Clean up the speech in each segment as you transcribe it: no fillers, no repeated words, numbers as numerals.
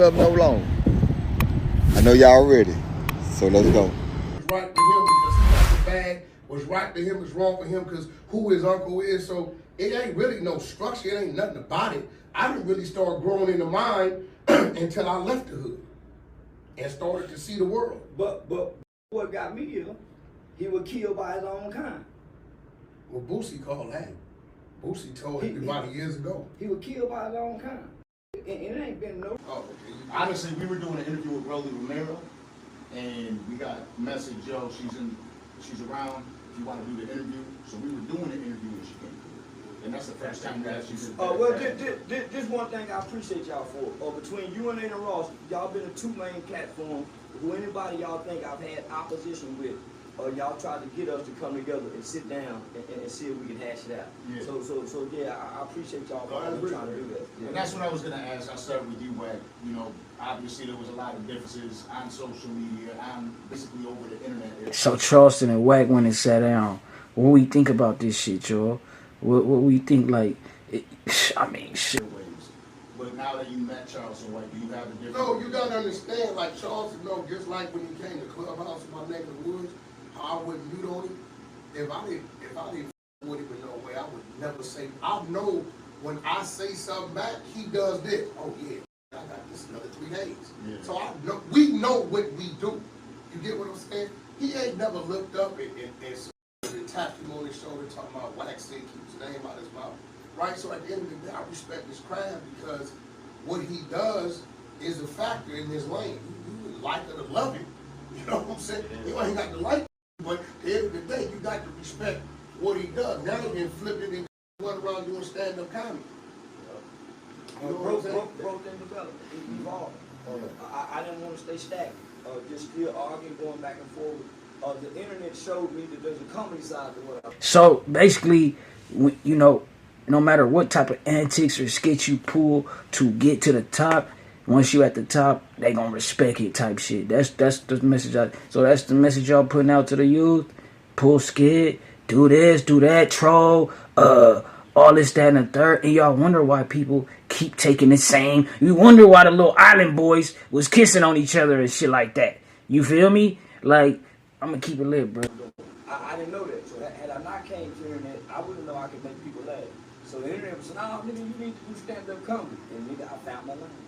Up no longer. I know y'all ready, so let's go. It's right for him because he got the bag. What's right for him is wrong for him because who his uncle is. So it ain't really no structure. It ain't nothing about it. I didn't really start growing in the mind until I left the hood and started to see the world. But what got me here, he was killed by his own kind. Well, Boosie called that. Boosie told everybody years ago. He was killed by his own kind. And it ain't been no... Oh, okay. Honestly, we were doing an interview with Rolly Romero, and we got message, yo, she's around if you want to do the interview. So we were doing the interview and she came through. And that's the first time that she said. Well, this one thing I appreciate y'all for. Between you and Ross, y'all been the two main platforms who anybody y'all think I've had opposition with, y'all tried to get us to come together and sit down and see if we can hash it out. Yeah. So yeah, I appreciate y'all for trying to do that. Yeah. And that's what I was gonna ask. I'll start with you, Wack. You know, obviously there was a lot of differences on social media. I'm basically over the internet. So Charleston and Wack went and sat down. What we think about this shit, y'all? What we think, like, shit. But now that you met Charleston White, do you have a different... No, you gotta understand, like Charleston, just like when he came to Clubhouse in my neck of the woods, how I wouldn't mute on him. If I didn't with him in no way, I would never say. I know when I say something back, he does this. Oh yeah, I got this another 3 days. Yeah. So we know what we do. You get what I'm saying? He ain't never looked up and tapped him on his shoulder talking about Wack said keep his name out of his mouth. Right? So at the end of the day, I respect his craft because what he does is a factor in his lane. You would like it or love him. You know what I'm saying? You ain't got to like him, but at the end of the day, you got to respect what he does. Now he been flipping and going around doing stand-up comedy. You know what I'm saying? Growth and development. It evolved. I didn't want to stay stagnant. Just still arguing, going back and forth. The internet showed me that there's a comedy side to what I... So basically, you know, no matter what type of antics or skits you pull to get to the top, once you at the top, they gonna respect it type shit. That's the message. That's the message y'all putting out to the youth. Pull skit, do this, do that, troll, all this, that, and the third. And y'all wonder why people keep taking the same. You wonder why the little island boys was kissing on each other and shit like that. You feel me? Like, I'm gonna keep it lit, bro. I didn't know that. So had I not came to the internet, I wouldn't know I could make people laugh. So the internet was saying, "No, nigga, you need to do stand-up comedy." And nigga, I found my lane.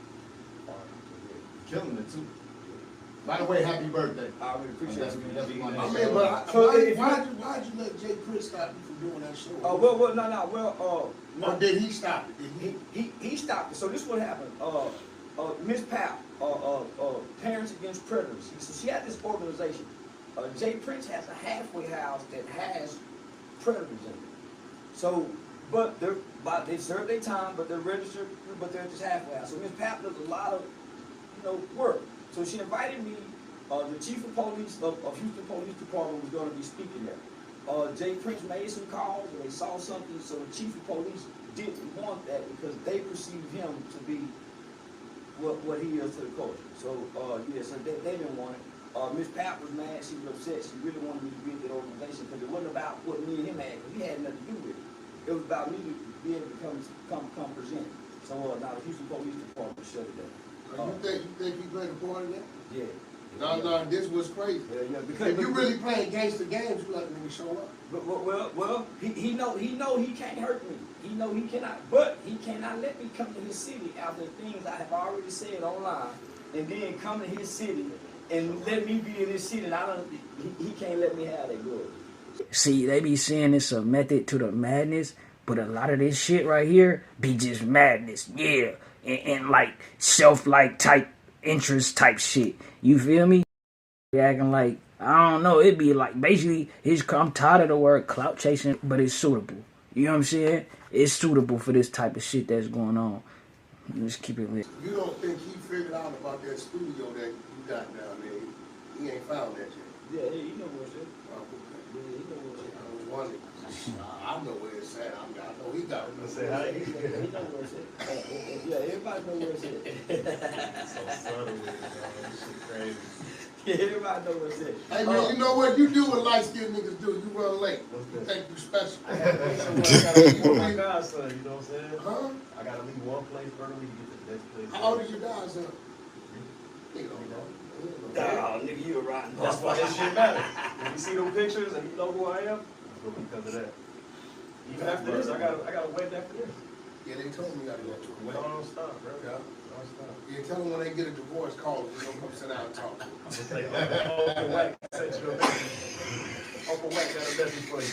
Killing it too. By the way, happy birthday. I really appreciate it. Why'd you let Jay Prince stop you from doing that show? Or did he stop it? He stopped it. So this is what happened. Miss Pap, Parents Against Predators. So she had this organization. Jay Prince has a halfway house that has predators in it. So, but they serve their time, but they're registered, but they're just halfway house. So Miss Pap does a lot of work. So she invited me. The chief of police of Houston Police Department was going to be speaking there. Jay Prince made some calls, and they saw something. So the chief of police didn't want that because they perceived him to be what he is to the culture. So so they didn't want it. Miss Pap was mad. She was upset. She really wanted me to be in that organization because it wasn't about what me and him had. Because he had nothing to do with it. It was about me to be able to come present. So now the Houston Police Department shut it down. You think he played a part in that? Yeah. No, this was crazy. Yeah, because if you really playing gangster games, you let the nigga show up. Well, he know he can't hurt me. He know he cannot, but he cannot let me come to his city after the things I have already said online, and then come to his city and let me be in his city. And he can't let me have that good. See, they be saying it's a method to the madness, but a lot of this shit right here be just madness, yeah, and like self-like type interest type shit. You feel me? Acting like, I don't know, it be like basically I'm tired of the word clout chasing, but it's suitable. You know what I'm saying? It's suitable for this type of shit that's going on. Let's keep it lit. You don't think he figured out about that studio that you got down there? He ain't found that yet. Yeah, he know what's it. Oh, okay. Yeah, he know what's it. I was wondering. I know where it's at. I know he got it. He know where it's at. Yeah, everybody know where it's at. So subtle with it, dog. This shit crazy. Yeah, everybody know what's it. Hey man, you know what? You do what light-skinned niggas do. You run late. You think you special. I gotta leave my godson, you know what I'm saying? Huh? I gotta leave one place early to get to the next place. How old is your godson? Nah, nigga, you a rotten. That's why this shit matters. If you see them pictures and you know who I am, it's because of that. Even after this, I got a wedding after this. Yeah, they told me I gotta go to a wedding. Don't stop, bro. Yeah. Don't stop. Yeah, tell them when they get a divorce, call them. They're gonna come sit down and talk. I'm gonna say, Uncle Wack sent you a message. Uncle Wack got a message for you.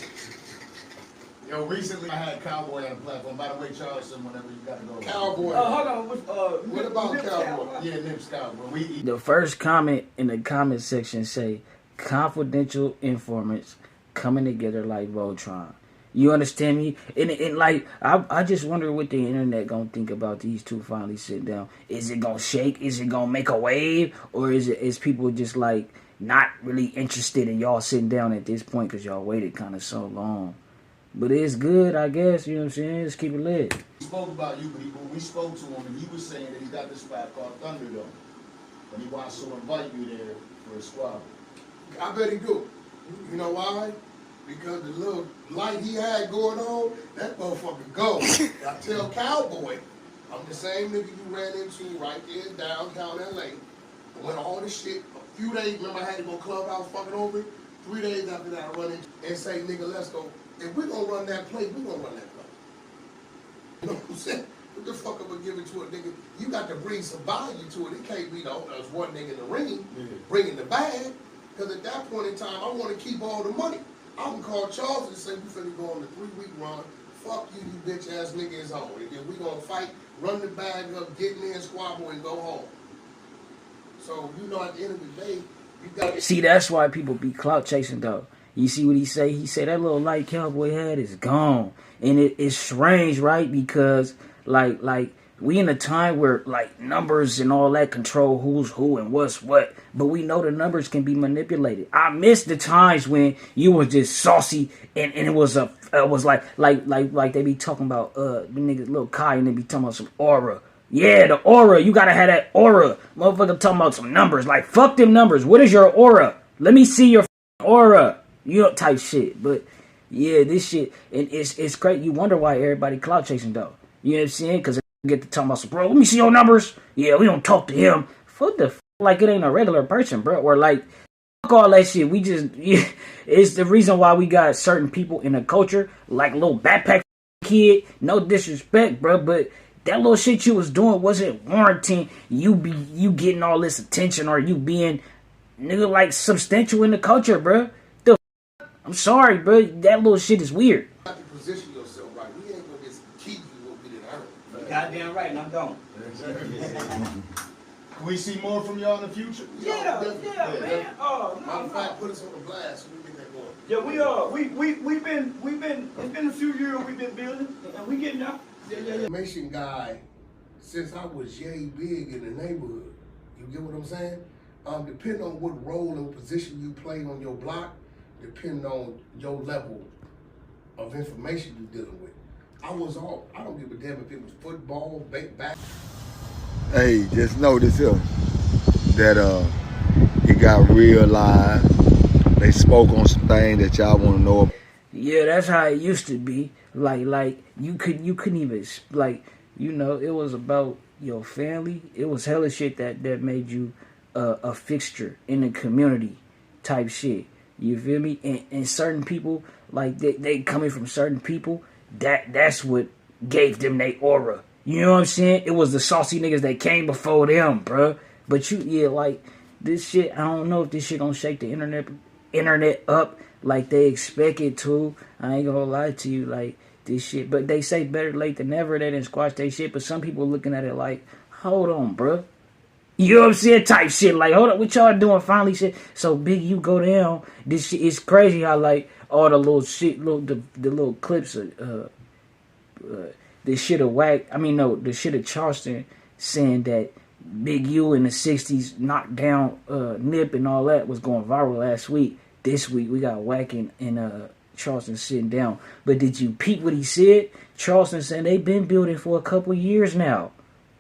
Yo, recently I had Cowboy on the platform. By the way, Charleston, whenever you gotta go. Cowboy. Hold on. What about Cowboy? Yeah, Nips Cowboy. The first comment in the comment section say, confidential informants coming together like Voltron. You understand me? And like, I just wonder what the internet gonna think about these two finally sitting down. Is it gonna shake? Is it gonna make a wave? Or is people just like not really interested in y'all sitting down at this point because y'all waited kind of so long? But it's good, I guess, you know what I'm saying? Let's keep it lit. We spoke about you, but when we spoke to him, and he was saying that he's got this spot called Thunderdome. And he wants to invite you there for a squabble. I bet he do. You know why? Because the little light he had going on, that motherfucker go. I tell Cowboy, I'm the same nigga you ran into right there in downtown LA. When all this shit, a few days, remember I had to go clubhouse fucking over it? 3 days after that, I run into and say, nigga, let's go. If we're gonna run that play, we're gonna run that play. You know what I'm saying? What the fuck am I giving to a nigga? You got to bring some value to it. It can't be there's one nigga in the ring bringing the bag. Because at that point in time, I want to keep all the money. I can call Charles and say, we finna go on the 3-week run. Fuck you, you bitch ass nigga is on. And then we gonna fight, run the bag up, get in there, squabble, and go home. So, you know, at the end of the day, you got. See, that's why people be clout chasing, though. You see what he say? He said that little light Cowboy had is gone. And it's strange, right? Because, like, we in a time where, like, numbers and all that control who's who and what's what. But we know the numbers can be manipulated. I miss the times when you was just saucy and it was like they be talking about, the niggas, Lil Kai, and they be talking about some aura. Yeah, the aura. You gotta have that aura. Motherfucker talking about some numbers. Like, fuck them numbers. What is your aura? Let me see your aura. You know, type shit. But yeah, this shit, and it's great. You wonder why everybody clout chasing though. You know what I'm saying? Because they get to talking about some, bro, let me see your numbers. Yeah, we don't talk to him. Fuck the like it ain't a regular person, bro. Or like, fuck all that shit. We just, yeah, it's the reason why we got certain people in the culture, like little backpack kid. No disrespect, bro, but that little shit you was doing wasn't warranting you getting all this attention or you being nigga like substantial in the culture, bro. I'm sorry, bro. That little shit is weird. You have to position yourself right. We ain't gonna just keep you what we didn't earn. Goddamn right, and I'm gone. Can we see more from y'all in the future? Yeah, man. Oh, Matter of fact, no. put us on the blast so we get that going. Yeah, we've been. It's been a few years we've been building, and we getting out. Yeah. Information guy since I was yay big in the neighborhood. You get what I'm saying? Depending on what role and position you play on your block, depending on your level of information you're dealing with. I don't give a damn if it was football, back. Hey, just know this here, that it got real live. They spoke on some things that y'all want to know about. Yeah, that's how it used to be. Like you couldn't even like, you know, it was about your family. It was hella shit that made you a fixture in the community type shit. You feel me? And certain people, like they coming from certain people, that's what gave them their aura. You know what I'm saying? It was the saucy niggas that came before them, bruh. But like this shit, I don't know if this shit gonna shake the internet up like they expect it to. I ain't gonna lie to you, like this shit. But they say better late than never. They didn't squash their shit. But some people looking at it like, hold on, bruh. You know what I'm saying? Type shit. Like, hold up, what y'all doing finally shit? So big you go down. This shit is crazy how like all the little shit, the little clips of the shit of the shit of Charleston saying that Big U in the 60s knocked down Nip and all that was going viral last week. This week we got Wack100 and Charleston sitting down. But did you peep what he said? Charleston saying they've been building for a couple years now.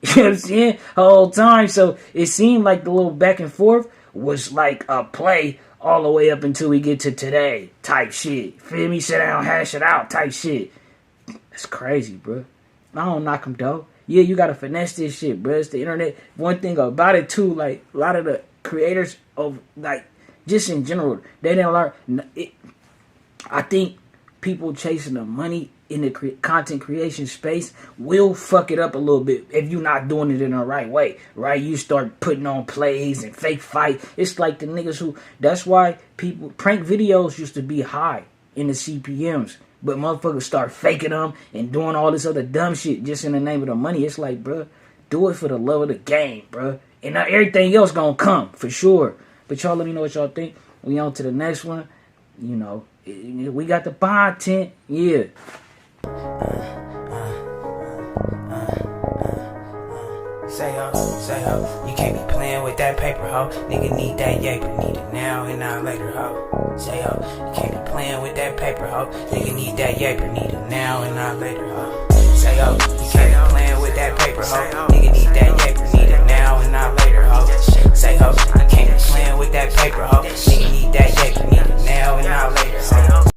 You know what I'm saying? The whole time. So it seemed like the little back and forth was like a play all the way up until we get to today type shit. Feel me? Sit down, hash it out type shit. That's crazy, bro. I don't knock him though. Yeah, you gotta finesse this shit, bro. It's the internet. One thing about it too, like a lot of the creators of like just in general, they didn't learn. I think people chasing the money in the content creation space will fuck it up a little bit if you're not doing it in the right way, right? You start putting on plays and fake fight. It's like the niggas who, that's why people, prank videos used to be high in the CPMs, but motherfuckers start faking them and doing all this other dumb shit just in the name of the money. It's like, bruh, do it for the love of the game, bruh. And now everything else gonna come, for sure. But y'all let me know what y'all think. We on to the next one. You know, we got the content, yeah. Say ho, you can't be playing with that paper, ho. Nigga need that yaper, need it now and not later, ho. Say ho, you can't be playing with that paper, ho. Nigga need that yaper, need it now and not later, ho. Say ho, you can't be playing with that paper, ho. Nigga need that yaper, need it now and not later, ho. Say ho, you can't be playing with that paper, ho.